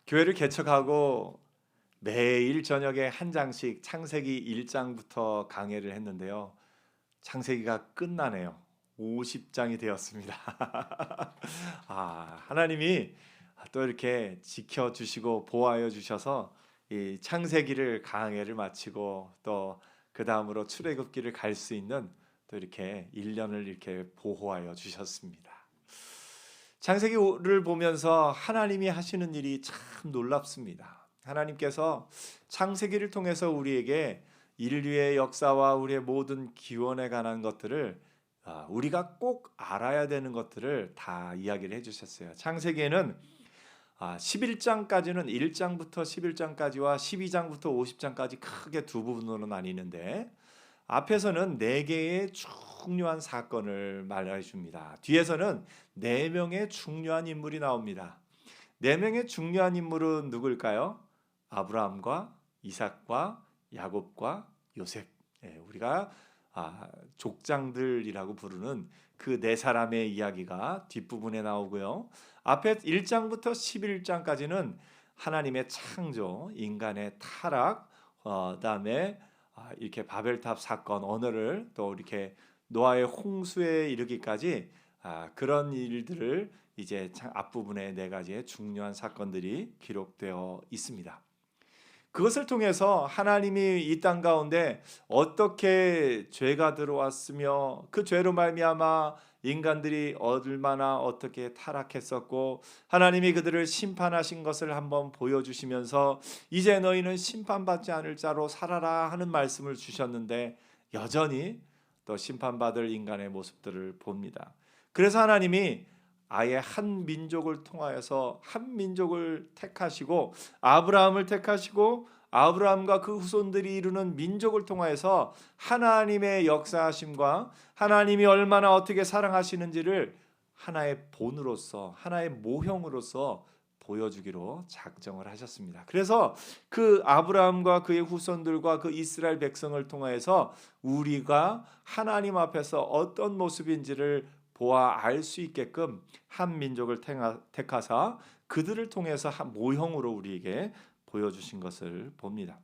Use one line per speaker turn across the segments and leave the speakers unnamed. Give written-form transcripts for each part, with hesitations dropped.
교회를 개척하고 매일 저녁에 한 장씩 창세기 1장부터 강해를 했는데요. 창세기가 끝나네요. 50장이 되었습니다. 하나님이 또 이렇게 지켜주시고 보호하여 주셔서 이 창세기를 강해를 마치고 또 그 다음으로 출애굽기를 갈 수 있는 또 이렇게 1년을 이렇게 보호하여 주셨습니다. 창세기를 보면서 하나님이 하시는 일이 참 놀랍습니다. 하나님께서 창세기를 통해서 우리에게 인류의 역사와 우리의 모든 기원에 관한 것들을 우리가 꼭 알아야 되는 것들을 다 이야기를 해주셨어요. 창세기에는 11장까지는 1장부터 11장까지와 12장부터 50장까지 크게 두 부분으로 나뉘는데 앞에서는 4개의 중요한 사건을 말해 줍니다. 뒤에서는 4명의 중요한 인물이 나옵니다. 4명의 중요한 인물은 누굴까요? 아브라함과 이삭과 야곱과 요셉. 우리가 족장들이라고 부르는 그 4사람의 이야기가 뒷부분에 나오고요. 앞에 1장부터 11장까지는 하나님의 창조, 인간의 타락, 그다음에 이렇게 바벨탑 사건, 언어를 또 이렇게 노아의 홍수에 이르기까지 그런 일들을 이제 앞부분에 4가지의 중요한 사건들이 기록되어 있습니다. 그것을 통해서 하나님이 이 땅 가운데 어떻게 죄가 들어왔으며 그 죄로 말미암아 인간들이 얼마나 어떻게 타락했었고 하나님이 그들을 심판하신 것을 한번 보여주시면서 이제 너희는 심판받지 않을 자로 살아라 하는 말씀을 주셨는데 여전히 또 심판받을 인간의 모습들을 봅니다. 그래서 하나님이 아예 한 민족을 통하여서 한 민족을 택하시고 아브라함을 택하시고 아브라함과 그 후손들이 이루는 민족을 통하여서 하나님의 역사하심과 하나님이 얼마나 어떻게 사랑하시는지를 하나의 본으로서 하나의 모형으로서 보여주기로 작정을 하셨습니다. 그래서 그 아브라함과 그의 후손들과 그 이스라엘 백성을 통하여서 우리가 하나님 앞에서 어떤 모습인지를 보아 알 수 있게끔 한 민족을 택하사 그들을 통해서 한 모형으로 우리에게 보여주신 것을 봅니다.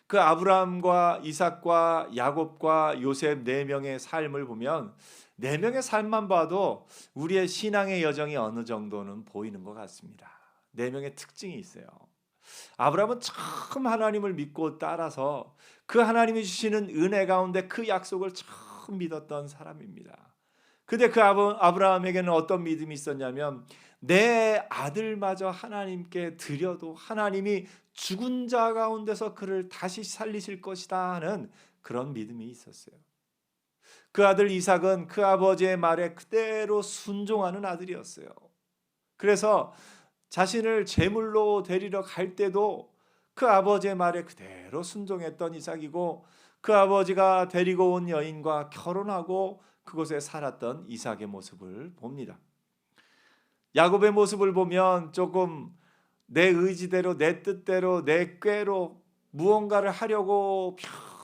그 아브라함과 이삭과 야곱과 요셉 4명의 삶을 보면 4명의 삶만 봐도 우리의 신앙의 여정이 어느 정도는 보이는 것 같습니다. 4명의 특징이 있어요. 아브라함은 처음 하나님을 믿고 따라서 그 하나님이 주시는 은혜 가운데 그 약속을 처음 믿었던 사람입니다. 근데 그 아브라함에게는 어떤 믿음이 있었냐면 내 아들마저 하나님께 드려도 하나님이 죽은 자 가운데서 그를 다시 살리실 것이다 하는 그런 믿음이 있었어요. 그 아들 이삭은 그 아버지의 말에 그대로 순종하는 아들이었어요. 그래서 자신을 제물로 데리러 갈 때도 그 아버지의 말에 그대로 순종했던 이삭이고 그 아버지가 데리고 온 여인과 결혼하고 그곳에 살았던 이삭의 모습을 봅니다. 야곱의 모습을 보면 조금 내 의지대로 내 뜻대로 내 꾀로 무언가를 하려고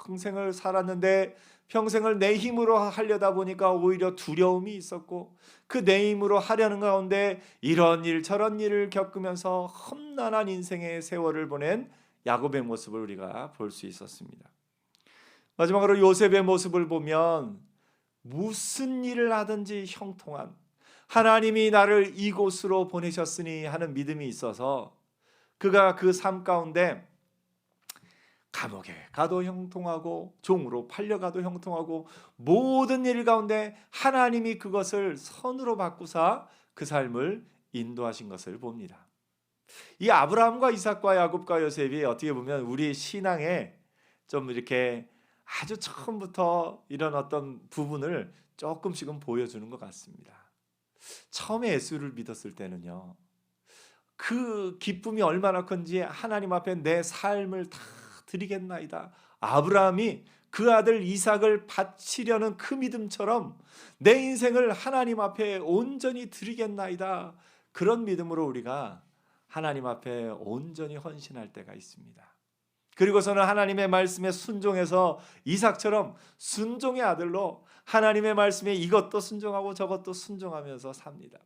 평생을 살았는데 평생을 내 힘으로 하려다 보니까 오히려 두려움이 있었고 그 내 힘으로 하려는 가운데 이런 일 저런 일을 겪으면서 험난한 인생의 세월을 보낸 야곱의 모습을 우리가 볼 수 있었습니다. 마지막으로 요셉의 모습을 보면 무슨 일을 하든지 형통한 하나님이 나를 이곳으로 보내셨으니 하는 믿음이 있어서 그가 그 삶 가운데 감옥에 가도 형통하고 종으로 팔려가도 형통하고 모든 일 가운데 하나님이 그것을 선으로 바꾸사 그 삶을 인도하신 것을 봅니다. 이 아브라함과 이삭과 야곱과 요셉이 어떻게 보면 우리 신앙에 좀 이렇게 아주 처음부터 이런 어떤 부분을 조금씩은 보여주는 것 같습니다. 처음에 예수를 믿었을 때는요, 그 기쁨이 얼마나 큰지 하나님 앞에 내 삶을 다 드리겠나이다. 아브라함이 그 아들 이삭을 바치려는 그 믿음처럼 내 인생을 하나님 앞에 온전히 드리겠나이다. 그런 믿음으로 우리가 하나님 앞에 온전히 헌신할 때가 있습니다. 그리고서는 하나님의 말씀에 순종해서 이삭처럼 순종의 아들로 하나님의 말씀에 이것도 순종하고 저것도 순종하면서 삽니다.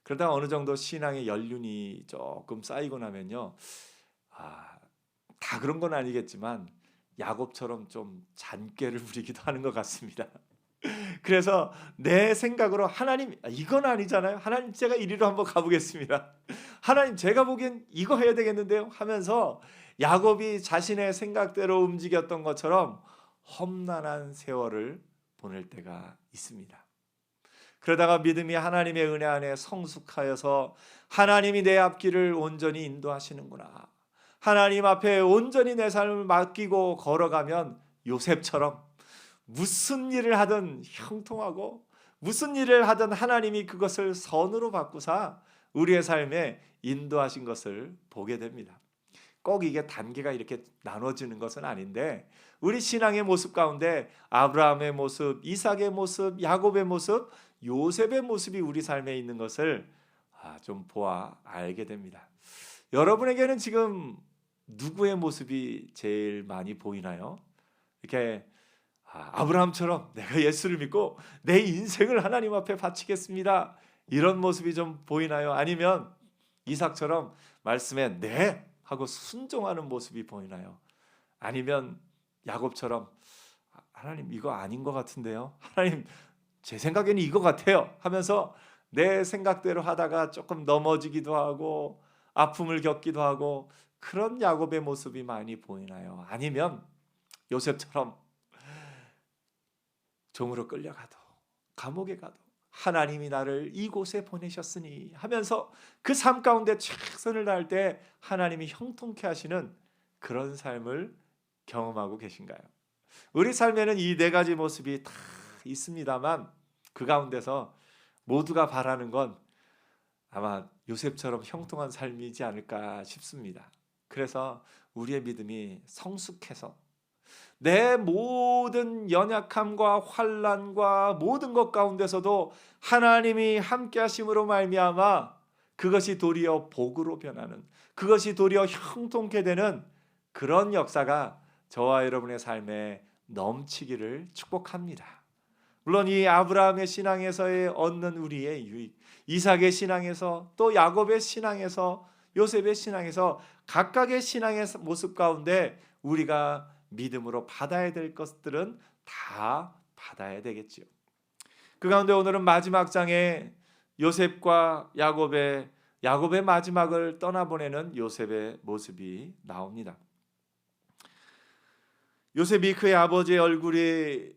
그러다가 어느 정도 신앙의 연륜이 조금 쌓이고 나면요, 아, 다 그런 건 아니겠지만 야곱처럼 좀 잔꾀를 부리기도 하는 것 같습니다. 그래서 내 생각으로 하나님, 이건 아니잖아요. 하나님, 제가 이리로 한번 가보겠습니다. 하나님, 제가 보기엔 이거 해야 되겠는데요 하면서 야곱이 자신의 생각대로 움직였던 것처럼 험난한 세월을 보낼 때가 있습니다. 그러다가 믿음이 하나님의 은혜 안에 성숙하여서 하나님이 내 앞길을 온전히 인도하시는구나, 하나님 앞에 온전히 내 삶을 맡기고 걸어가면 요셉처럼 무슨 일을 하든 형통하고, 무슨 일을 하든 하나님이 그것을 선으로 바꾸사 우리의 삶에 인도하신 것을 보게 됩니다. 꼭 이게 단계가 이렇게 나눠지는 것은 아닌데, 우리 신앙의 모습 가운데 아브라함의 모습, 이삭의 모습, 야곱의 모습, 요셉의 모습이 우리 삶에 있는 것을 좀 보아 알게 됩니다. 여러분에게는 지금 누구의 모습이 제일 많이 보이나요? 이렇게 아브라함처럼 내가 예수를 믿고 내 인생을 하나님 앞에 바치겠습니다, 이런 모습이 좀 보이나요? 아니면 이삭처럼 말씀에 네 하고 순종하는 모습이 보이나요? 아니면 야곱처럼 하나님, 이거 아닌 것 같은데요, 하나님, 제 생각에는 이거 같아요 하면서 내 생각대로 하다가 조금 넘어지기도 하고 아픔을 겪기도 하고, 그런 야곱의 모습이 많이 보이나요? 아니면 요셉처럼 종으로 끌려가도 감옥에 가도 하나님이 나를 이곳에 보내셨으니 하면서 그 삶 가운데 최선을 다할 때 하나님이 형통케 하시는 그런 삶을 경험하고 계신가요? 우리 삶에는 이 네 가지 모습이 다 있습니다만, 그 가운데서 모두가 바라는 건 아마 요셉처럼 형통한 삶이지 않을까 싶습니다. 그래서 우리의 믿음이 성숙해서 내 모든 연약함과 환난과 모든 것 가운데서도 하나님이 함께 하심으로 말미암아 그것이 도리어 복으로 변하는, 그것이 도리어 형통케 되는 그런 역사가 저와 여러분의 삶에 넘치기를 축복합니다. 물론 이 아브라함의 신앙에서의 얻는 우리의 유익, 이삭의 신앙에서, 또 야곱의 신앙에서, 요셉의 신앙에서 각각의 신앙의 모습 가운데 우리가 믿음으로 받아야 될 것들은 다 받아야 되겠지요. 그 가운데 오늘은 마지막 장에 요셉과 야곱의 마지막을 떠나보내는 요셉의 모습이 나옵니다. 요셉이 그의 아버지의 얼굴이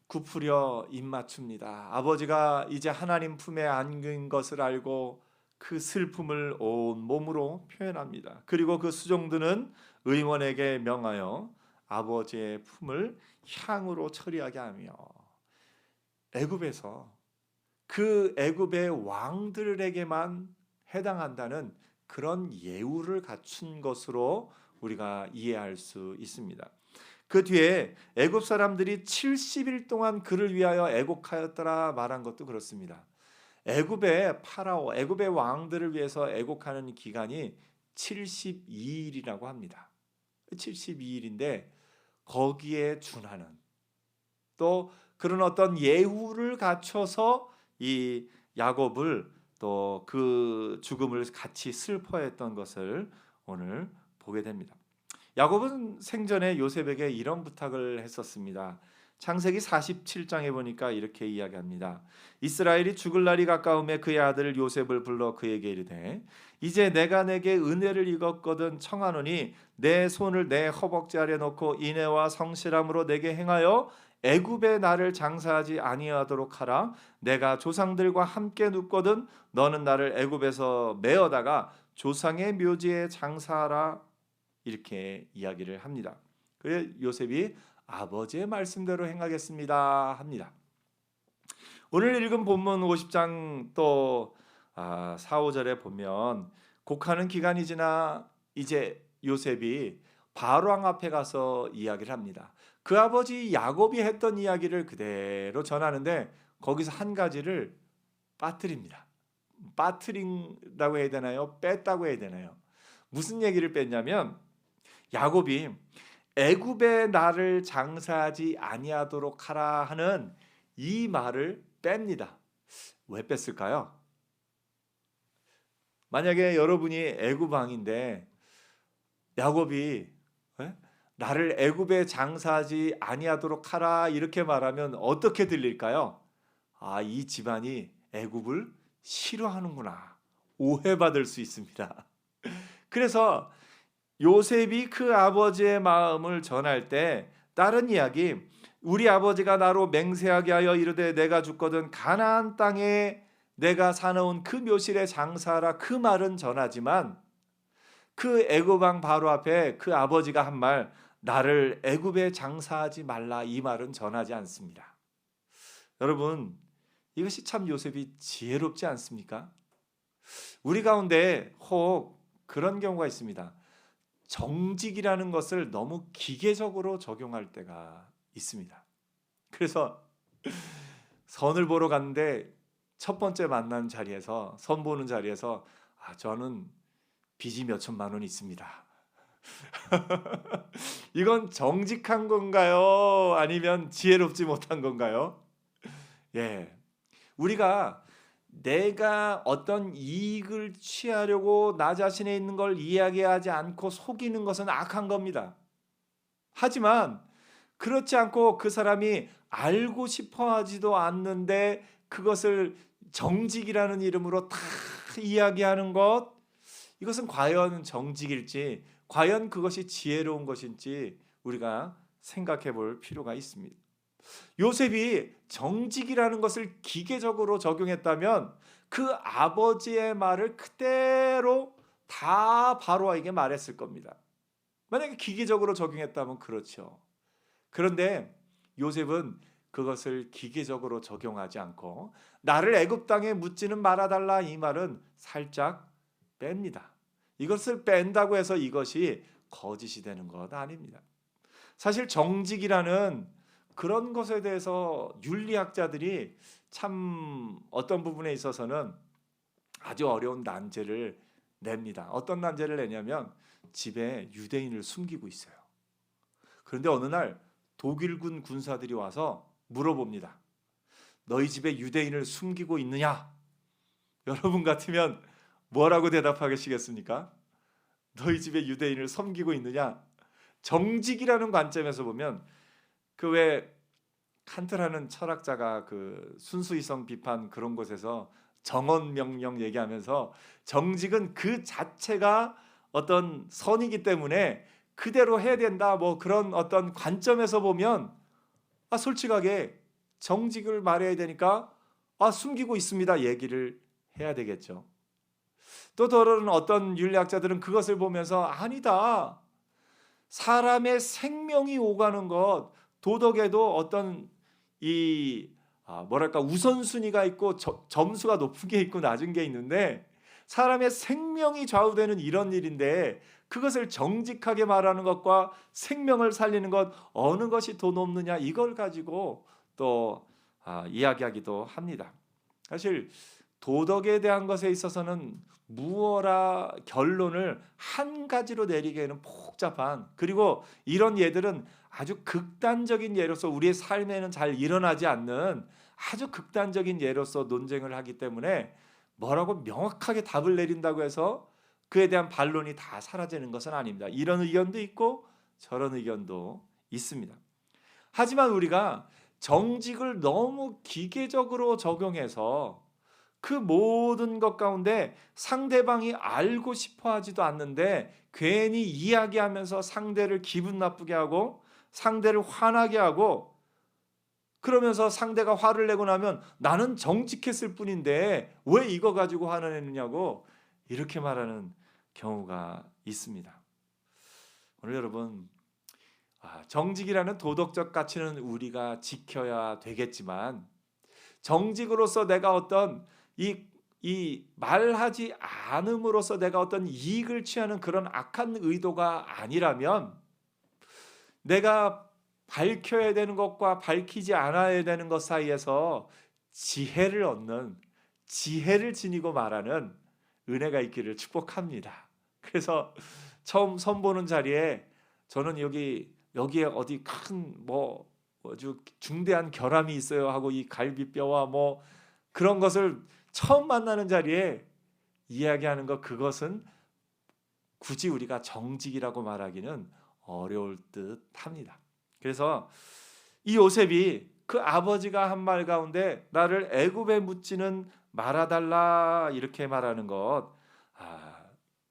굽으려 입맞춥니다. 아버지가 이제 하나님 품에 안긴 것을 알고 그 슬픔을 온 몸으로 표현합니다. 그리고 그 수종들은 의원에게 명하여 아버지의 품을 향으로 처리하게 하며, 애굽에서 그 애굽의 왕들에게만 해당한다는 그런 예우를 갖춘 것으로 우리가 이해할 수 있습니다. 그 뒤에 애굽 사람들이 70일 동안 그를 위하여 애곡하였더라 말한 것도 그렇습니다. 애굽의 파라오, 애굽의 왕들을 위해서 애곡하는 기간이 72일이라고 합니다. 72일인데 거기에 준하는, 또 그런 어떤 예후를 갖춰서 이 야곱을 또 그 죽음을 같이 슬퍼했던 것을 오늘 보게 됩니다. 야곱은 생전에 요셉에게 이런 부탁을 했었습니다. 창세기 47장에 보니까 이렇게 이야기합니다. 이스라엘이 죽을 날이 가까우매 그의 아들 요셉을 불러 그에게 이르되, 이제 내가 내게 은혜를 입었거든 청하노니 내 손을 내 허벅지 아래 놓고 인애와 성실함으로 내게 행하여 애굽에 나를 장사하지 아니하도록 하라. 내가 조상들과 함께 눕거든 너는 나를 애굽에서 메어다가 조상의 묘지에 장사하라, 이렇게 이야기를 합니다. 그래서 요셉이 아버지의 말씀대로 행하겠습니다 합니다. 오늘 읽은 본문 50장 또 4, 5절에 보면 곡하는 기간이 지나 이제 요셉이 바로왕 앞에 가서 이야기를 합니다. 그 아버지 야곱이 했던 이야기를 그대로 전하는데 거기서 한 가지를 빠뜨립니다. 빠뜨린다고 해야 되나요? 뺐다고 해야 되나요? 무슨 얘기를 뺐냐면, 야곱이 애굽에 나를 장사하지 아니하도록 하라 하는 이 말을 뺍니다. 왜 뺐을까요? 만약에 여러분이 애굽 왕인데 야곱이 예? 나를 애굽에 장사하지 아니하도록 하라 이렇게 말하면 어떻게 들릴까요? 아, 이 집안이 애굽을 싫어하는구나. 오해받을 수 있습니다. 그래서 요셉이 그 아버지의 마음을 전할 때 다른 이야기, 우리 아버지가 나로 맹세하게 하여 이르되 내가 죽거든 가나안 땅에 내가 사놓은 그 묘실에 장사하라, 그 말은 전하지만 그 애굽 왕 바로 앞에 그 아버지가 한 말, 나를 애굽에 장사하지 말라, 이 말은 전하지 않습니다. 여러분, 이것이 참 요셉이 지혜롭지 않습니까? 우리 가운데 혹 그런 경우가 있습니다. 정직이라는 것을 너무 기계적으로 적용할 때가 있습니다. 그래서 선을 보러 갔는데 첫 번째 만난 자리에서, 선 보는 자리에서 저는 빚이 몇 천만 원 있습니다. 이건 정직한 건가요? 아니면 지혜롭지 못한 건가요? 예. 우리가 내가 어떤 이익을 취하려고 나 자신에 있는 걸 이야기하지 않고 속이는 것은 악한 겁니다. 하지만 그렇지 않고 그 사람이 알고 싶어 하지도 않는데 그것을 정직이라는 이름으로 다 이야기하는 것, 이것은 과연 정직일지, 과연 그것이 지혜로운 것인지 우리가 생각해 볼 필요가 있습니다. 요셉이 정직이라는 것을 기계적으로 적용했다면 그 아버지의 말을 그대로 다 바로에게 말했을 겁니다. 만약에 기계적으로 적용했다면 그렇죠. 그런데 요셉은 그것을 기계적으로 적용하지 않고 나를 애굽 땅에 묻지는 말아달라, 이 말은 살짝 뺍니다. 이것을 뺀다고 해서 이것이 거짓이 되는 것 아닙니다. 사실 정직이라는 그런 것에 대해서 윤리학자들이 참 어떤 부분에 있어서는 아주 어려운 난제를 냅니다. 어떤 난제를 내냐면 집에 유대인을 숨기고 있어요. 그런데 어느 날 독일군 군사들이 와서 물어봅니다. 너희 집에 유대인을 숨기고 있느냐? 여러분 같으면 뭐라고 대답하시겠습니까? 너희 집에 유대인을 섬기고 있느냐? 정직이라는 관점에서 보면 그 왜 칸트라는 철학자가 그 순수이성 비판 그런 곳에서 정언 명령 얘기하면서 정직은 그 자체가 어떤 선이기 때문에 그대로 해야 된다, 뭐 그런 어떤 관점에서 보면 솔직하게 정직을 말해야 되니까 숨기고 있습니다 얘기를 해야 되겠죠. 또 다른 어떤 윤리학자들은 그것을 보면서 아니다, 사람의 생명이 오가는 것, 도덕에도 어떤 이 뭐랄까 우선순위가 있고 점수가 높은 게 있고 낮은 게 있는데 사람의 생명이 좌우되는 이런 일인데 그것을 정직하게 말하는 것과 생명을 살리는 것 어느 것이 더 높느냐, 이걸 가지고 또 이야기하기도 합니다. 사실 도덕에 대한 것에 있어서는 무어라 결론을 한 가지로 내리기에는 복잡한, 그리고 이런 예들은 아주 극단적인 예로서 우리의 삶에는 잘 일어나지 않는 아주 극단적인 예로서 논쟁을 하기 때문에 뭐라고 명확하게 답을 내린다고 해서 그에 대한 반론이 다 사라지는 것은 아닙니다. 이런 의견도 있고 저런 의견도 있습니다. 하지만 우리가 정직을 너무 기계적으로 적용해서 그 모든 것 가운데 상대방이 알고 싶어 하지도 않는데 괜히 이야기하면서 상대를 기분 나쁘게 하고 상대를 화나게 하고, 그러면서 상대가 화를 내고 나면 나는 정직했을 뿐인데 왜 이거 가지고 화를 내느냐고 이렇게 말하는 경우가 있습니다. 오늘 여러분, 정직이라는 도덕적 가치는 우리가 지켜야 되겠지만 정직으로서 내가 어떤 이 말하지 않음으로써 내가 어떤 이익을 취하는 그런 악한 의도가 아니라면 내가 밝혀야 되는 것과 밝히지 않아야 되는 것 사이에서 지혜를 얻는, 지혜를 지니고 말하는 은혜가 있기를 축복합니다. 그래서 처음 선보는 자리에 저는 여기에 어디 큰 뭐 아주 중대한 결함이 있어요 하고 이 갈비뼈와 뭐 그런 것을 처음 만나는 자리에 이야기하는 것, 그것은 굳이 우리가 정직이라고 말하기는 어려울 듯합니다. 그래서 이 요셉이 그 아버지가 한 말 가운데 나를 애굽에 묻지는 말아달라 이렇게 말하는 것,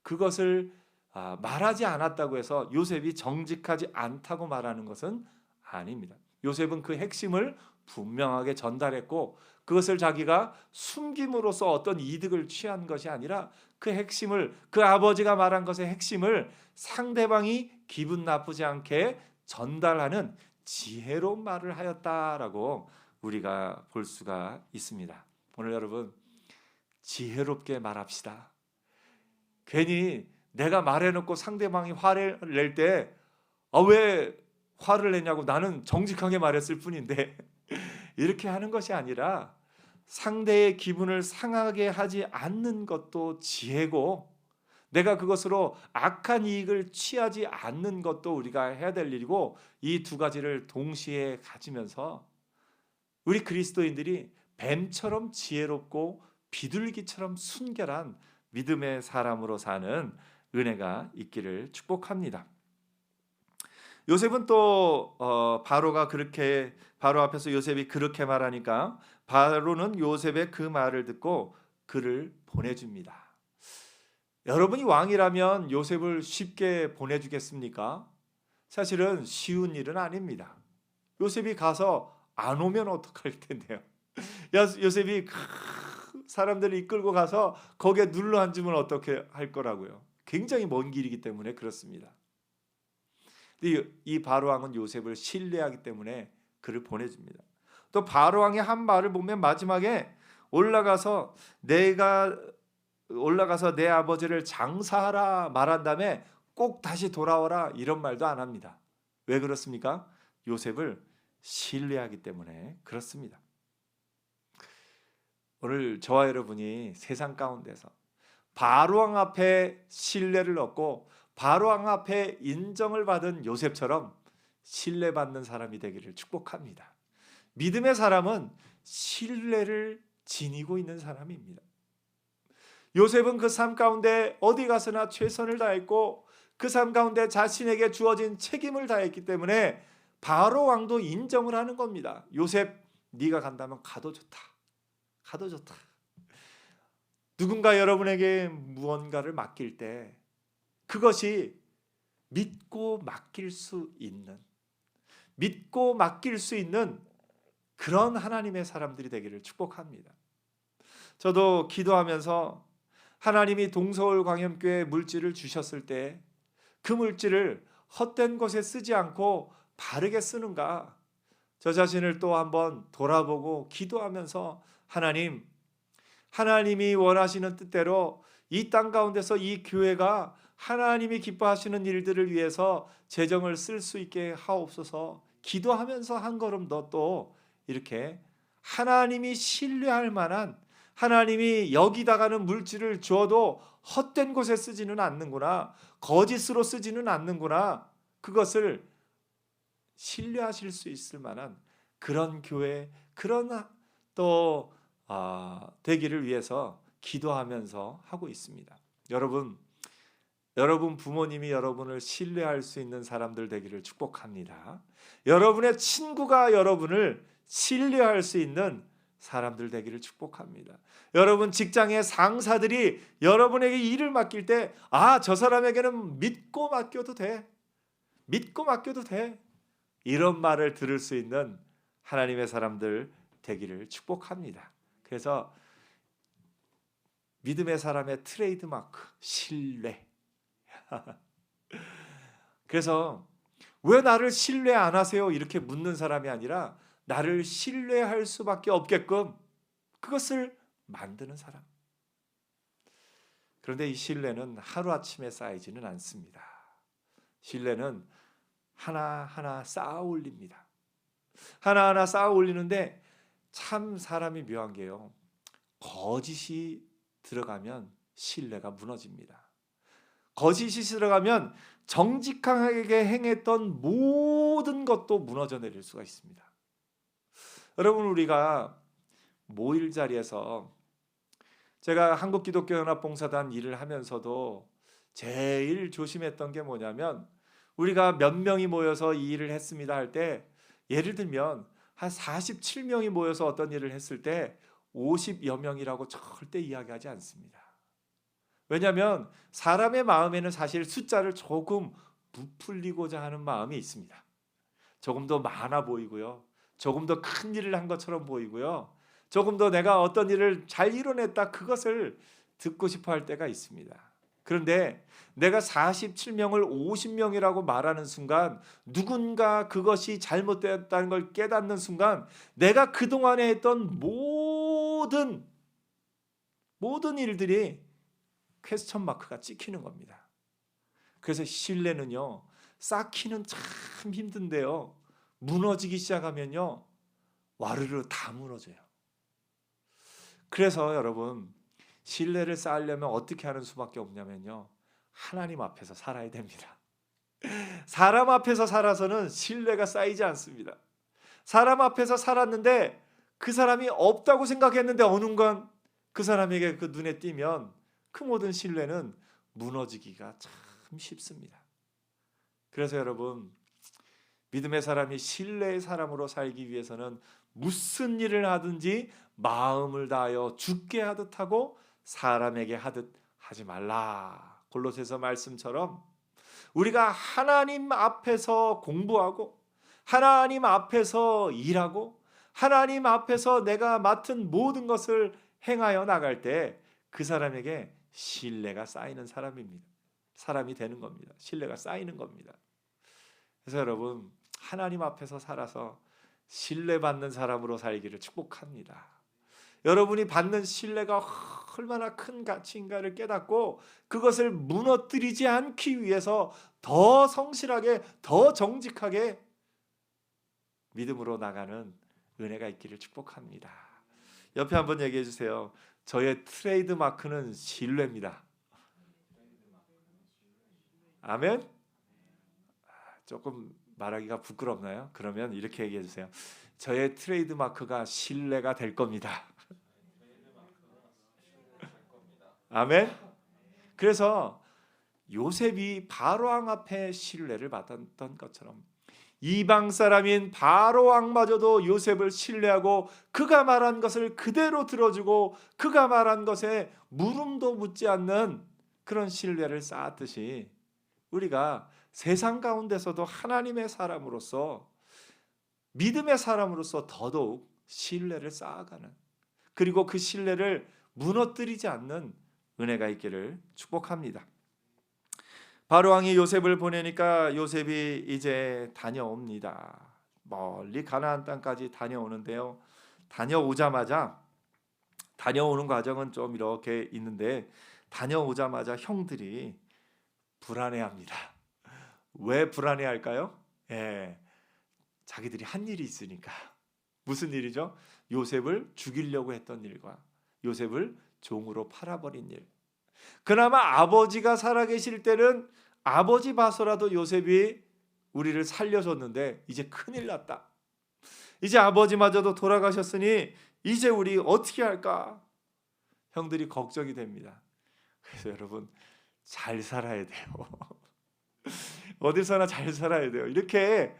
그것을 말하지 않았다고 해서 요셉이 정직하지 않다고 말하는 것은 아닙니다. 요셉은 그 핵심을 분명하게 전달했고, 그것을 자기가 숨김으로써 어떤 이득을 취한 것이 아니라 그 핵심을, 그 아버지가 말한 것의 핵심을 상대방이 기분 나쁘지 않게 전달하는 지혜로운 말을 하였다라고 우리가 볼 수가 있습니다. 오늘 여러분, 지혜롭게 말합시다. 괜히 내가 말해놓고 상대방이 화를 낼 때 왜 화를 내냐고, 나는 정직하게 말했을 뿐인데 이렇게 하는 것이 아니라 상대의 기분을 상하게 하지 않는 것도 지혜고, 내가 그것으로 악한 이익을 취하지 않는 것도 우리가 해야 될 일이고, 이 두 가지를 동시에 가지면서 우리 그리스도인들이 뱀처럼 지혜롭고 비둘기처럼 순결한 믿음의 사람으로 사는 은혜가 있기를 축복합니다. 요셉은 또 바로 앞에서 요셉이 그렇게 말하니까 바로는 요셉의 그 말을 듣고 그를 보내줍니다. 여러분이 왕이라면 요셉을 쉽게 보내주겠습니까? 사실은 쉬운 일은 아닙니다. 요셉이 가서 안 오면 어떡할 텐데요. 요셉이 사람들을 이끌고 가서 거기에 눌러 앉으면 어떻게 할 거라고요. 굉장히 먼 길이기 때문에 그렇습니다. 이 바로왕은 요셉을 신뢰하기 때문에 그를 보내줍니다. 또 바로왕의 한 말을 보면 마지막에 올라가서 내 아버지를 장사하라 말한 다음에 꼭 다시 돌아오라 이런 말도 안 합니다. 왜 그렇습니까? 요셉을 신뢰하기 때문에 그렇습니다. 오늘 저와 여러분이 세상 가운데서 바로왕 앞에 신뢰를 얻고 바로왕 앞에 인정을 받은 요셉처럼 신뢰받는 사람이 되기를 축복합니다. 믿음의 사람은 신뢰를 지니고 있는 사람입니다. 요셉은 그 삶 가운데 어디 가서나 최선을 다했고, 그 삶 가운데 자신에게 주어진 책임을 다했기 때문에 바로 왕도 인정을 하는 겁니다. 요셉, 네가 간다면 가도 좋다. 가도 좋다. 누군가 여러분에게 무언가를 맡길 때 그것이 믿고 맡길 수 있는 그런 하나님의 사람들이 되기를 축복합니다. 저도 기도하면서 하나님이 동서울 광염교회 물질을 주셨을 때 그 물질을 헛된 곳에 쓰지 않고 바르게 쓰는가, 저 자신을 또 한번 돌아보고 기도하면서 하나님이 원하시는 뜻대로 이 땅 가운데서 이 교회가 하나님이 기뻐하시는 일들을 위해서 재정을 쓸 수 있게 하옵소서 기도하면서 한 걸음 더 또 이렇게 하나님이 신뢰할 만한, 하나님이 여기다가는 물질을 주어도 헛된 곳에 쓰지는 않는구나, 거짓으로 쓰지는 않는구나, 그것을 신뢰하실 수 있을 만한 그런 교회, 그런 또 되기를 위해서 기도하면서 하고 있습니다. 여러분 부모님이 여러분을 신뢰할 수 있는 사람들 되기를 축복합니다. 여러분의 친구가 여러분을 신뢰할 수 있는 사람들 되기를 축복합니다. 여러분 직장의 상사들이 여러분에게 일을 맡길 때 저 사람에게는 믿고 맡겨도 돼. 이런 말을 들을 수 있는 하나님의 사람들 되기를 축복합니다. 그래서 믿음의 사람의 트레이드마크, 신뢰. 그래서 왜 나를 신뢰 안 하세요? 이렇게 묻는 사람이 아니라 나를 신뢰할 수밖에 없게끔 그것을 만드는 사람. 그런데 이 신뢰는 하루아침에 쌓이지는 않습니다. 신뢰는 하나하나 쌓아 올립니다. 하나하나 쌓아 올리는데 참 사람이 묘한 게요, 거짓이 들어가면 신뢰가 무너집니다. 거짓이 들어가면 정직하게 행했던 모든 것도 무너져 내릴 수가 있습니다. 여러분, 우리가 모일 자리에서 제가 한국기독교연합봉사단 일을 하면서도 제일 조심했던 게 뭐냐면, 우리가 몇 명이 모여서 이 일을 했습니다 할 때, 예를 들면 한 47명이 모여서 어떤 일을 했을 때 50여 명이라고 절대 이야기하지 않습니다. 왜냐하면 사람의 마음에는 사실 숫자를 조금 부풀리고자 하는 마음이 있습니다. 조금 더 많아 보이고요, 조금 더 큰 일을 한 것처럼 보이고요, 조금 더 내가 어떤 일을 잘 이뤄냈다, 그것을 듣고 싶어 할 때가 있습니다. 그런데 내가 47명을 50명이라고 말하는 순간, 누군가 그것이 잘못되었다는 걸 깨닫는 순간, 내가 그동안에 했던 모든 일들이 퀘스천 마크가 찍히는 겁니다. 그래서 신뢰는요, 쌓기는 참 힘든데요, 무너지기 시작하면요, 와르르 다 무너져요. 그래서 여러분, 신뢰를 쌓으려면 어떻게 하는 수밖에 없냐면요, 하나님 앞에서 살아야 됩니다. 사람 앞에서 살아서는 신뢰가 쌓이지 않습니다. 사람 앞에서 살았는데 그 사람이 없다고 생각했는데 어느 순간 그 사람에게 그 눈에 띄면 그 모든 신뢰는 무너지기가 참 쉽습니다. 그래서 여러분, 믿음의 사람이 신뢰의 사람으로 살기 위해서는 무슨 일을 하든지 마음을 다하여 주께 하듯 하고 사람에게 하듯 하지 말라. 골로새서 말씀처럼 우리가 하나님 앞에서 공부하고 하나님 앞에서 일하고 하나님 앞에서 내가 맡은 모든 것을 행하여 나갈 때 그 사람에게 신뢰가 쌓이는 사람이 되는 겁니다. 신뢰가 쌓이는 겁니다. 그래서 여러분, 하나님 앞에서 살아서 신뢰받는 사람으로 살기를 축복합니다. 여러분이 받는 신뢰가 얼마나 큰 가치인가를 깨닫고 그것을 무너뜨리지 않기 위해서 더 성실하게, 더 정직하게 믿음으로 나가는 은혜가 있기를 축복합니다. 옆에 한번 얘기해 주세요. 저의 트레이드 마크는 신뢰입니다. 아멘? 조금 말하기가 부끄럽나요? 그러면 이렇게 얘기해 주세요. 저의 트레이드 마크가 신뢰가 될 겁니다. 아멘? 그래서 요셉이 바로왕 앞에 신뢰를 받았던 것처럼 이방 사람인 바로왕마저도 요셉을 신뢰하고 그가 말한 것을 그대로 들어주고 그가 말한 것에 물음도 묻지 않는 그런 신뢰를 쌓았듯이 우리가 세상 가운데서도 하나님의 사람으로서, 믿음의 사람으로서 더더욱 신뢰를 쌓아가는, 그리고 그 신뢰를 무너뜨리지 않는 은혜가 있기를 축복합니다. 바로왕이 요셉을 보내니까 요셉이 이제 다녀옵니다. 멀리 가나안 땅까지 다녀오는데요, 다녀오는 과정은 좀 이렇게 있는데, 다녀오자마자 형들이 불안해합니다. 왜 불안해할까요? 자기들이 한 일이 있으니까. 무슨 일이죠? 요셉을 죽이려고 했던 일과 요셉을 종으로 팔아버린 일. 그나마 아버지가 살아계실 때는 아버지 봐서라도 요셉이 우리를 살려줬는데 이제 큰일 났다. 이제 아버지마저도 돌아가셨으니 이제 우리 어떻게 할까? 형들이 걱정이 됩니다. 그래서 여러분, 잘 살아야 돼요. 어디서나 잘 살아야 돼요. 이렇게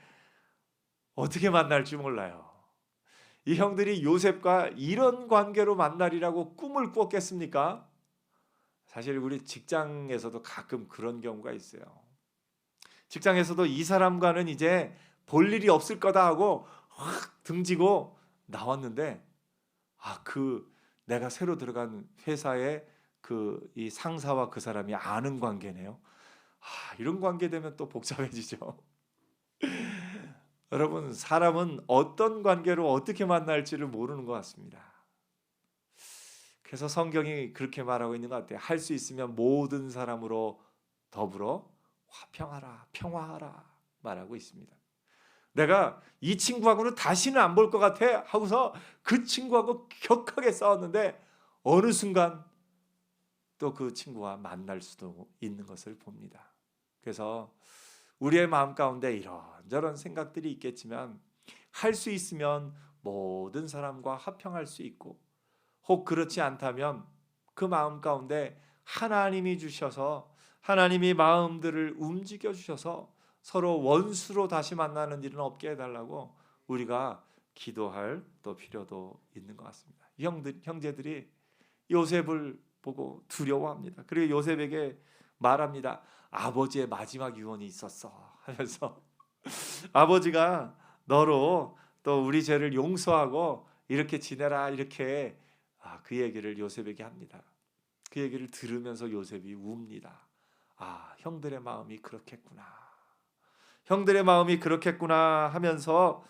어떻게 만날지 몰라요. 이 형들이 요셉과 이런 관계로 만나리라고 꿈을 꿨겠습니까? 사실 우리 직장에서도 가끔 그런 경우가 있어요. 직장에서도 이 사람과는 이제 볼 일이 없을 거다 하고 확 등지고 나왔는데, 내가 새로 들어간 회사의 이 상사와 그 사람이 아는 관계네요. 이런 관계 되면 또 복잡해지죠. 여러분, 사람은 어떤 관계로 어떻게 만날지를 모르는 것 같습니다. 그래서 성경이 그렇게 말하고 있는 것 같아요. 할 수 있으면 모든 사람으로 더불어 화평하라, 평화하라 말하고 있습니다. 내가 이 친구하고는 다시는 안 볼 것 같아 하고서 그 친구하고 격하게 싸웠는데 어느 순간 또 그 친구와 만날 수도 있는 것을 봅니다. 그래서 우리의 마음 가운데 이런저런 생각들이 있겠지만 할 수 있으면 모든 사람과 화평할 수 있고, 혹 그렇지 않다면 그 마음 가운데 하나님이 주셔서 하나님이 마음들을 움직여 주셔서 서로 원수로 다시 만나는 일은 없게 해달라고 우리가 기도할 또 필요도 있는 것 같습니다. 형제들이 요셉을 보고 두려워합니다. 그리고 요셉에게 말합니다. 아버지의 마지막 유언이 있었어 하면서 아버지가 너로 또 우리 죄를 용서하고 이렇게 지내라 이렇게 그 얘기를 요셉에게 합니다. 그 얘기를 들으면서 요셉이 웁니다. 형들의 마음이 그렇겠구나. 형들의 마음이 그렇겠구나 하면서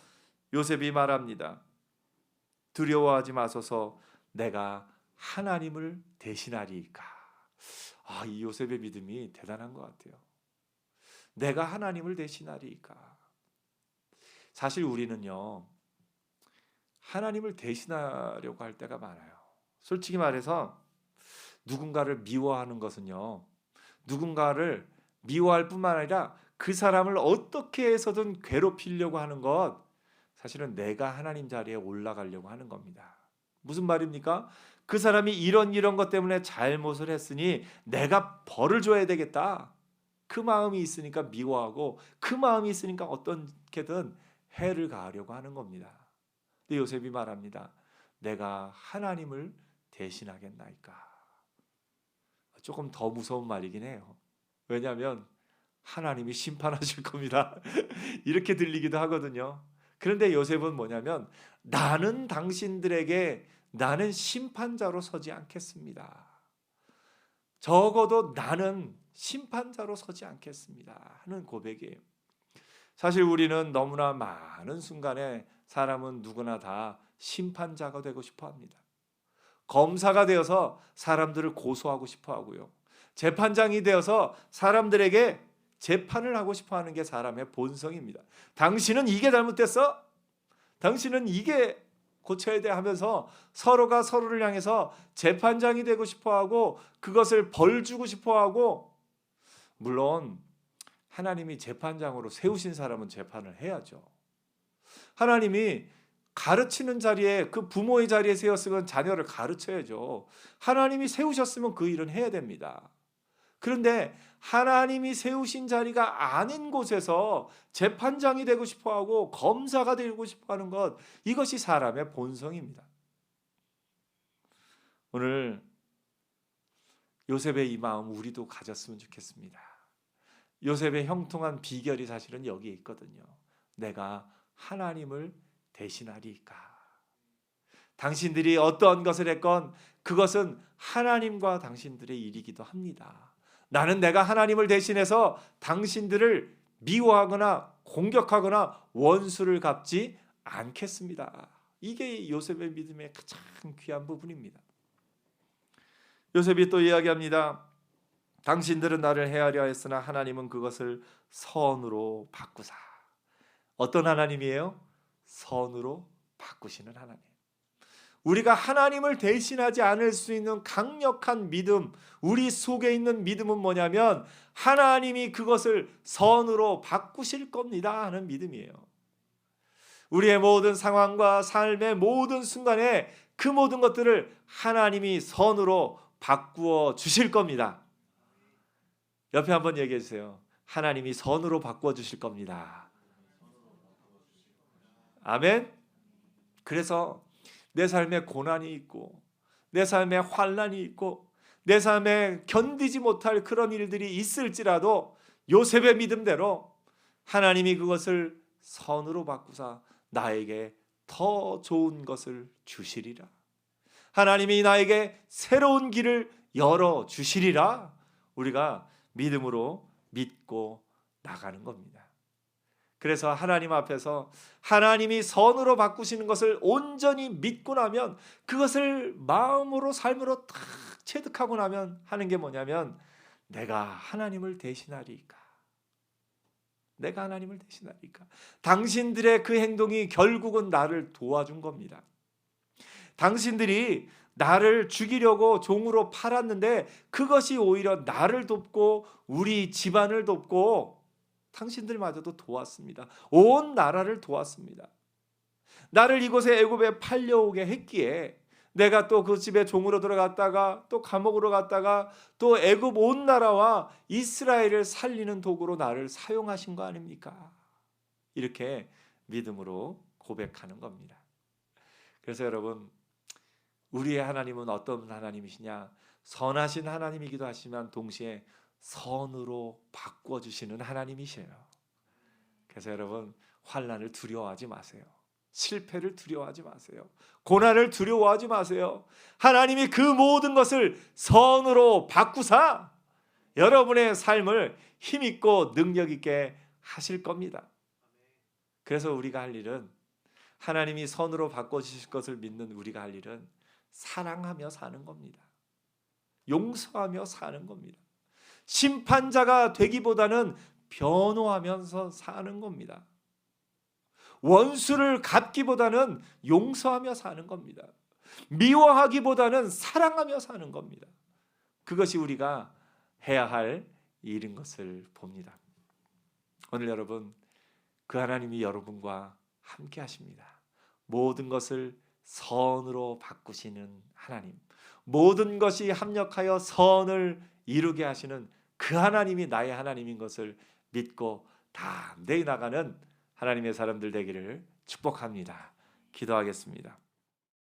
요셉이 말합니다. 두려워하지 마소서 내가 하나님을 대신하리이까. 이 요셉의 믿음이 대단한 것 같아요. 내가 하나님을 대신하리이까. 사실 우리는요, 하나님을 대신하려고 할 때가 많아요. 솔직히 말해서 누군가를 미워하는 것은요, 누군가를 미워할 뿐만 아니라 그 사람을 어떻게 해서든 괴롭히려고 하는 것, 사실은 내가 하나님 자리에 올라가려고 하는 겁니다. 무슨 말입니까? 그 사람이 이런 것 때문에 잘못을 했으니 내가 벌을 줘야 되겠다. 그 마음이 있으니까 미워하고 그 마음이 있으니까 어떻게든 해를 가하려고 하는 겁니다. 근데 요셉이 말합니다. 내가 하나님을 대신하겠나이까. 조금 더 무서운 말이긴 해요. 왜냐하면 하나님이 심판하실 겁니다. 이렇게 들리기도 하거든요. 그런데 요셉은 뭐냐면 나는 당신들에게 나는 심판자로 서지 않겠습니다. 적어도 나는 심판자로 서지 않겠습니다 하는 고백이에요. 사실 우리는 너무나 많은 순간에 사람은 누구나 다 심판자가 되고 싶어 합니다. 검사가 되어서 사람들을 고소하고 싶어 하고요. 재판장이 되어서 사람들에게 재판을 하고 싶어 하는 게 사람의 본성입니다. 당신은 이게 잘못됐어? 당신은 이게 고쳐야 돼 하면서 서로가 서로를 향해서 재판장이 되고 싶어 하고 그것을 벌 주고 싶어 하고, 물론 하나님이 재판장으로 세우신 사람은 재판을 해야죠. 하나님이 가르치는 자리에 그 부모의 자리에 세웠으면 자녀를 가르쳐야죠. 하나님이 세우셨으면 그 일은 해야 됩니다. 그런데 하나님이 세우신 자리가 아닌 곳에서 재판장이 되고 싶어하고 검사가 되고 싶어하는 것, 이것이 사람의 본성입니다. 오늘 요셉의 이 마음 우리도 가졌으면 좋겠습니다. 요셉의 형통한 비결이 사실은 여기에 있거든요. 내가 하나님을 대신하리이까. 당신들이 어떠한 것을 했건 그것은 하나님과 당신들의 일이기도 합니다. 나는 내가 하나님을 대신해서 당신들을 미워하거나 공격하거나 원수를 갚지 않겠습니다. 이게 요셉의 믿음의 가장 귀한 부분입니다. 요셉이 또 이야기합니다. 당신들은 나를 해하려 했으나 하나님은 그것을 선으로 바꾸사. 어떤 하나님이에요? 선으로 바꾸시는 하나님. 우리가 하나님을 대신하지 않을 수 있는 강력한 믿음, 우리 속에 있는 믿음은 뭐냐면 하나님이 그것을 선으로 바꾸실 겁니다 하는 믿음이에요. 우리의 모든 상황과 삶의 모든 순간에 그 모든 것들을 하나님이 선으로 바꾸어 주실 겁니다. 옆에 한번 얘기해 주세요. 하나님이 선으로 바꾸어 주실 겁니다. 아멘. 그래서 내 삶에 고난이 있고 내 삶에 환난이 있고 내 삶에 견디지 못할 그런 일들이 있을지라도 요셉의 믿음대로 하나님이 그것을 선으로 바꾸사 나에게 더 좋은 것을 주시리라. 하나님이 나에게 새로운 길을 열어 주시리라. 우리가 믿음으로 믿고 나가는 겁니다. 그래서 하나님 앞에서 하나님이 선으로 바꾸시는 것을 온전히 믿고 나면, 그것을 마음으로 삶으로 딱 체득하고 나면 하는 게 뭐냐면 내가 하나님을 대신하리이까. 내가 하나님을 대신하리이까. 당신들의 그 행동이 결국은 나를 도와준 겁니다. 당신들이 나를 죽이려고 종으로 팔았는데 그것이 오히려 나를 돕고 우리 집안을 돕고 당신들마저도 도왔습니다. 온 나라를 도왔습니다. 나를 이곳에 애굽에 팔려오게 했기에 내가 또 그 집에 종으로 들어갔다가 또 감옥으로 갔다가 또 애굽 온 나라와 이스라엘을 살리는 도구로 나를 사용하신 거 아닙니까? 이렇게 믿음으로 고백하는 겁니다. 그래서 여러분, 우리의 하나님은 어떤 하나님이시냐? 선하신 하나님이기도 하지만 동시에 선으로 바꿔주시는 하나님이셔요. 그래서 여러분, 환난을 두려워하지 마세요. 실패를 두려워하지 마세요. 고난을 두려워하지 마세요. 하나님이 그 모든 것을 선으로 바꾸사 여러분의 삶을 힘있고 능력있게 하실 겁니다. 그래서 우리가 할 일은, 하나님이 선으로 바꿔주실 것을 믿는 우리가 할 일은 사랑하며 사는 겁니다. 용서하며 사는 겁니다. 심판자가 되기보다는 변호하면서 사는 겁니다. 원수를 갚기보다는 용서하며 사는 겁니다. 미워하기보다는 사랑하며 사는 겁니다. 그것이 우리가 해야 할 일인 것을 봅니다. 오늘 여러분, 그 하나님이 여러분과 함께 하십니다. 모든 것을 선으로 바꾸시는 하나님, 모든 것이 합력하여 선을 이루게 하시는 그 하나님이 나의 하나님인 것을 믿고 담대히 나가는 하나님의 사람들 되기를 축복합니다. 기도하겠습니다.